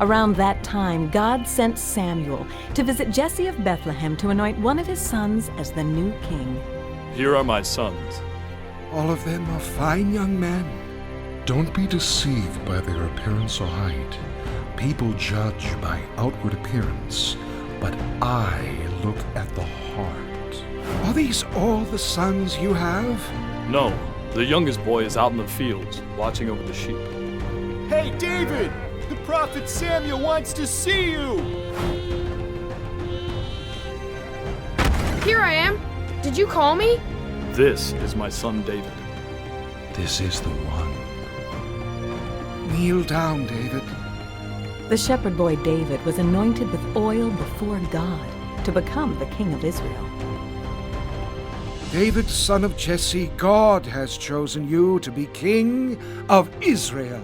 Around that time, God sent Samuel to visit Jesse of Bethlehem to anoint one of his sons as the new king. Here are my sons. All of them are fine young men. Don't be deceived by their appearance or height. People judge by outward appearance, but I look at the heart. Are these all the sons you have? No, the youngest boy is out in the fields, watching over the sheep. Hey, David! The prophet Samuel wants to see you! Here I am. Did you call me? This is my son David. This is the one. Kneel down, David. The shepherd boy David was anointed with oil before God to become the king of Israel. David, son of Jesse, God has chosen you to be king of Israel.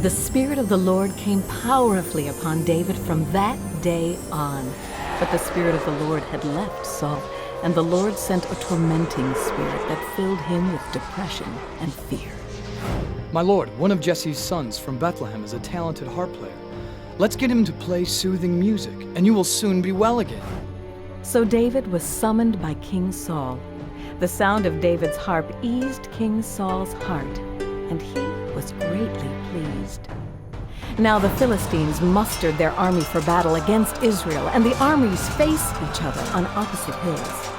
The Spirit of the Lord came powerfully upon David from that day on. But the Spirit of the Lord had left Saul, and the Lord sent a tormenting spirit that filled him with depression and fear. My lord, one of Jesse's sons from Bethlehem is a talented harp player. Let's get him to play soothing music, and you will soon be well again. So David was summoned by King Saul. The sound of David's harp eased King Saul's heart, and he was greatly pleased. Now the Philistines mustered their army for battle against Israel, and the armies faced each other on opposite hills.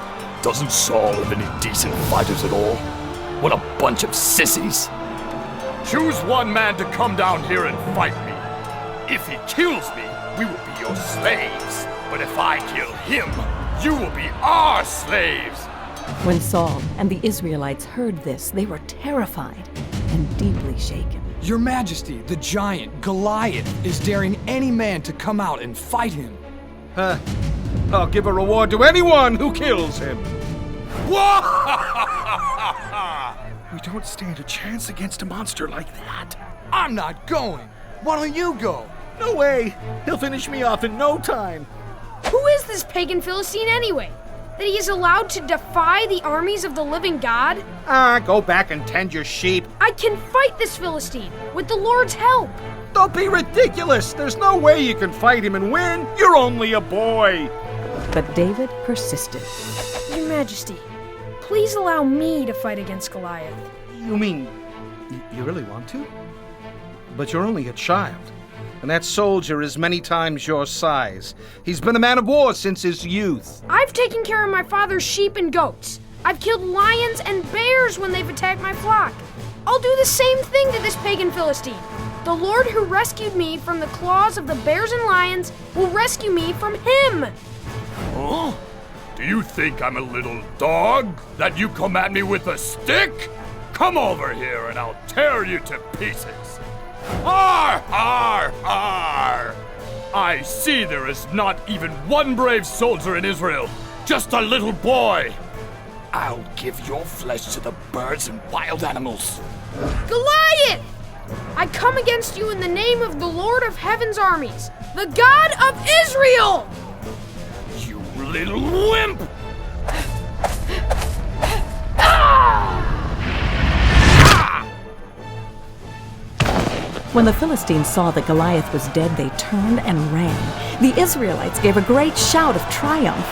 Doesn't Saul have any decent fighters at all? What a bunch of sissies! Choose one man to come down here and fight me. If he kills me, we will be your slaves. But if I kill him, you will be our slaves. When Saul and the Israelites heard this, they were terrified and deeply shaken. Your Majesty, the giant, Goliath, is daring any man to come out and fight him. I'll give a reward to anyone who kills him. We don't stand a chance against a monster like that. I'm not going. Why don't you go? No way! He'll finish me off in no time. Who is this pagan Philistine anyway? That he is allowed to defy the armies of the living God? Go back and tend your sheep. I can fight this Philistine with the Lord's help. Don't be ridiculous! There's no way you can fight him and win. You're only a boy. But David persisted. Your Majesty, please allow me to fight against Goliath. You mean, you really want to? But you're only a child. And that soldier is many times your size. He's been a man of war since his youth. I've taken care of my father's sheep and goats. I've killed lions and bears when they've attacked my flock. I'll do the same thing to this pagan Philistine. The Lord who rescued me from the claws of the bears and lions will rescue me from him. Huh? Do you think I'm a little dog that you come at me with a stick? Come over here and I'll tear you to pieces. Har, har, har! I see there is not even one brave soldier in Israel, just a little boy. I'll give your flesh to the birds and wild animals. Goliath! I come against you in the name of the Lord of Heaven's armies, the God of Israel! You little wimp! When the Philistines saw that Goliath was dead, they turned and ran. The Israelites gave a great shout of triumph.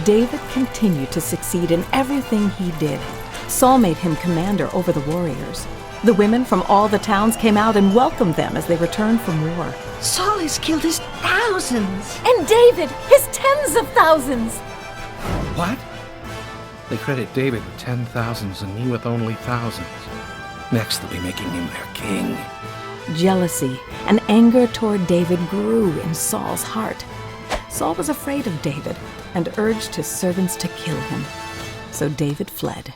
David continued to succeed in everything he did. Saul made him commander over the warriors. The women from all the towns came out and welcomed them as they returned from war. Saul has killed his thousands. And David, his tens of thousands. What? They credit David with 10,000s and me with only thousands. Next, they'll be making him their king. Jealousy and anger toward David grew in Saul's heart. Saul was afraid of David and urged his servants to kill him. So David fled.